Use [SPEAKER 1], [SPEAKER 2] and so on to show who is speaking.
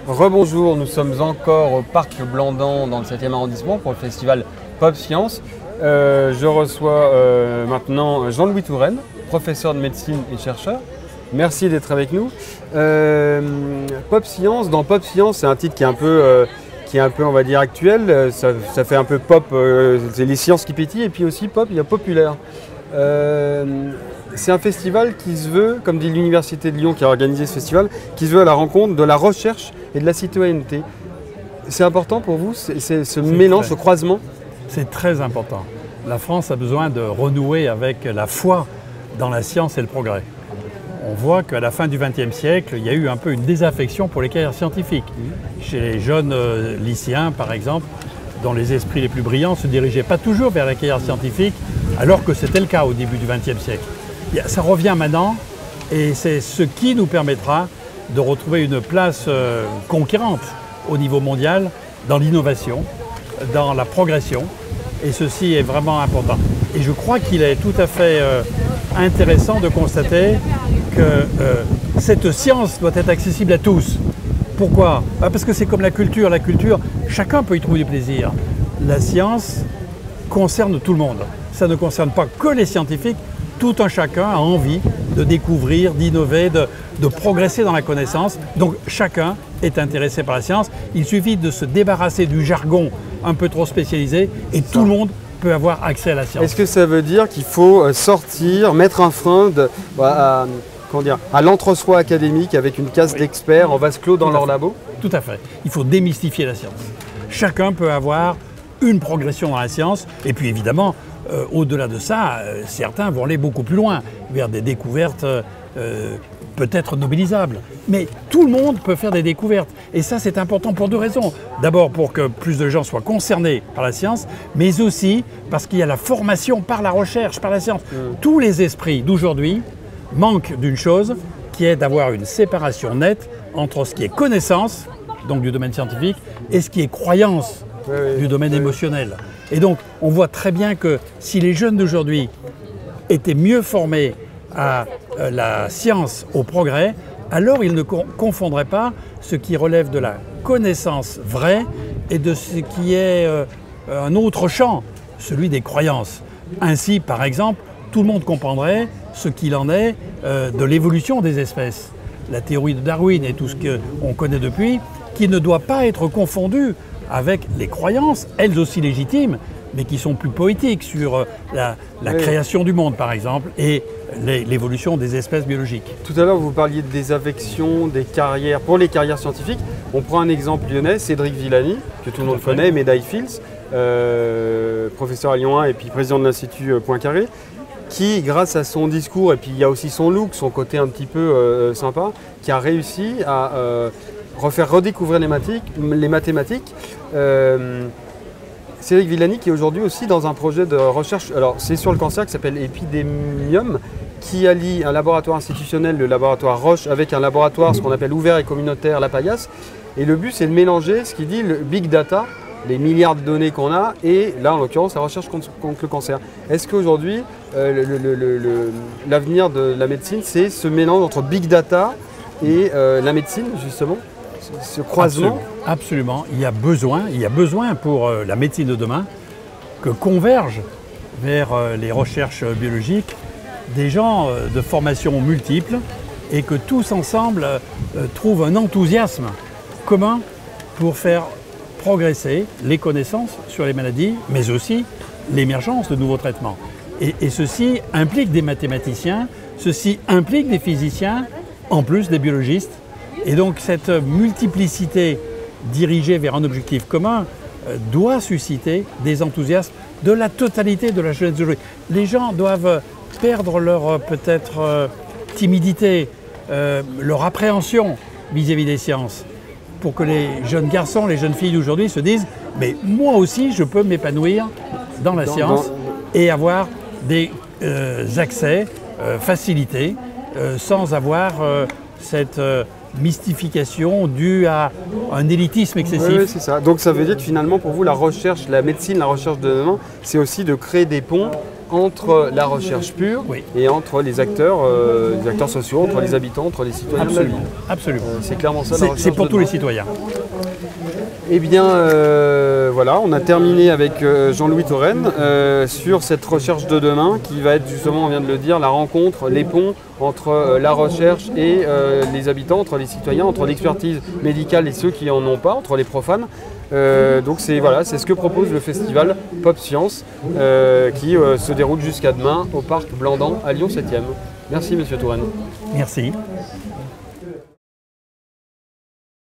[SPEAKER 1] Rebonjour, nous sommes encore au Parc Blandan dans le 7e arrondissement pour le festival Pop Science. Je reçois maintenant Jean-Louis Touraine, professeur de médecine et chercheur. Merci d'être avec nous. Pop Science, dans Pop Science, c'est un titre qui est un peu, on va dire, actuel. Ça fait un peu pop, c'est les sciences qui pétillent, et puis aussi pop, il y a populaire. C'est un festival qui se veut, comme dit l'Université de Lyon qui a organisé ce festival, qui se veut à la rencontre de la recherche et de la citoyenneté. C'est important pour vous, ce mélange, ce croisement?
[SPEAKER 2] C'est très important. La France a besoin de renouer avec la foi dans la science et le progrès. On voit qu'à la fin du XXe siècle, il y a eu un peu une désaffection pour les carrières scientifiques. Chez les jeunes lycéens, par exemple, dont les esprits les plus brillants ne se dirigeaient pas toujours vers la carrière scientifique, alors que c'était le cas au début du XXe siècle. Ça revient maintenant, et c'est ce qui nous permettra de retrouver une place conquérante au niveau mondial dans l'innovation, dans la progression, et ceci est vraiment important. Et je crois qu'il est tout à fait intéressant de constater que cette science doit être accessible à tous. Pourquoi? Parce que c'est comme la culture. La culture, chacun peut y trouver du plaisir. La science concerne tout le monde. Ça ne concerne pas que les scientifiques. Tout un chacun a envie de découvrir, d'innover, de progresser dans la connaissance. Donc chacun est intéressé par la science. Il suffit de se débarrasser du jargon un peu trop spécialisé et tout le monde peut avoir accès à la science.
[SPEAKER 1] Est-ce que ça veut dire qu'il faut sortir, mettre un frein à l'entre-soi académique avec une case d'experts en vase clos dans leur labo?
[SPEAKER 2] Tout à fait. Il faut démystifier la science. Chacun peut avoir une progression dans la science et puis évidemment, au-delà de ça, certains vont aller beaucoup plus loin, vers des découvertes peut-être nobilisables. Mais tout le monde peut faire des découvertes. Et ça, c'est important pour deux raisons. D'abord, pour que plus de gens soient concernés par la science, mais aussi parce qu'il y a la formation par la recherche, par la science. Tous les esprits d'aujourd'hui manquent d'une chose, qui est d'avoir une séparation nette entre ce qui est connaissance, donc du domaine scientifique, et ce qui est croyance, du domaine émotionnel. Et donc, on voit très bien que si les jeunes d'aujourd'hui étaient mieux formés à la science, au progrès, alors ils ne confondraient pas ce qui relève de la connaissance vraie et de ce qui est un autre champ, celui des croyances. Ainsi, par exemple, tout le monde comprendrait ce qu'il en est de l'évolution des espèces. La théorie de Darwin et tout ce qu'on connaît depuis, qui ne doit pas être confondu avec les croyances, elles aussi légitimes, mais qui sont plus poétiques sur la création du monde, par exemple, et l'évolution des espèces biologiques.
[SPEAKER 1] Tout à l'heure, vous parliez de désaffection, des carrières, pour les carrières scientifiques. On prend un exemple lyonnais, Cédric Villani, que tout le monde connaît, médaille Fields, professeur à Lyon 1 et puis président de l'Institut Poincaré, qui, grâce à son discours, et puis il y a aussi son look, son côté un petit peu sympa, qui a réussi à redécouvrir les mathématiques. Cédric Villani qui est aujourd'hui aussi dans un projet de recherche, alors c'est sur le cancer qui s'appelle Epidemium, qui allie un laboratoire institutionnel, le laboratoire Roche, avec un laboratoire, ce qu'on appelle ouvert et communautaire, La Paillasse. Et le but c'est de mélanger ce qu'il dit, le big data, les milliards de données qu'on a, et là en l'occurrence la recherche contre le cancer. Est-ce qu'aujourd'hui l'avenir de la médecine, c'est ce mélange entre big data et la médecine justement, ce croisement?
[SPEAKER 2] Absolument. Il y a besoin pour la médecine de demain que convergent vers les recherches biologiques des gens de formation multiples et que tous ensemble trouvent un enthousiasme commun pour faire progresser les connaissances sur les maladies, mais aussi l'émergence de nouveaux traitements. Et ceci implique des mathématiciens, ceci implique des physiciens, en plus des biologistes. Et donc cette multiplicité dirigée vers un objectif commun doit susciter des enthousiasmes de la totalité de la jeunesse d'aujourd'hui. Les gens doivent perdre leur peut-être timidité, leur appréhension vis-à-vis des sciences, pour que les jeunes garçons, les jeunes filles d'aujourd'hui se disent « mais moi aussi je peux m'épanouir dans la science et avoir des accès facilités sans avoir cette mystification due à un élitisme excessif.
[SPEAKER 1] Oui, c'est ça. Donc ça veut dire que finalement pour vous la recherche, la médecine, la recherche de demain, c'est aussi de créer des ponts entre la recherche pure
[SPEAKER 2] Oui.
[SPEAKER 1] et entre les acteurs sociaux, entre les habitants, entre les citoyens de la ville.
[SPEAKER 2] Absolument.
[SPEAKER 1] C'est clairement ça la recherche
[SPEAKER 2] C'est pour
[SPEAKER 1] de
[SPEAKER 2] tous les
[SPEAKER 1] demain.
[SPEAKER 2] citoyens.
[SPEAKER 1] Eh bien, voilà, on a terminé avec Jean-Louis Touraine sur cette recherche de demain qui va être justement, on vient de le dire, la rencontre, les ponts entre la recherche et les habitants, entre les citoyens, entre l'expertise médicale et ceux qui n'en ont pas, entre les profanes. Donc c'est voilà, c'est ce que propose le festival Pop Science qui se déroule jusqu'à demain au parc Blandan à Lyon 7e. Merci Monsieur Touraine.
[SPEAKER 2] Merci.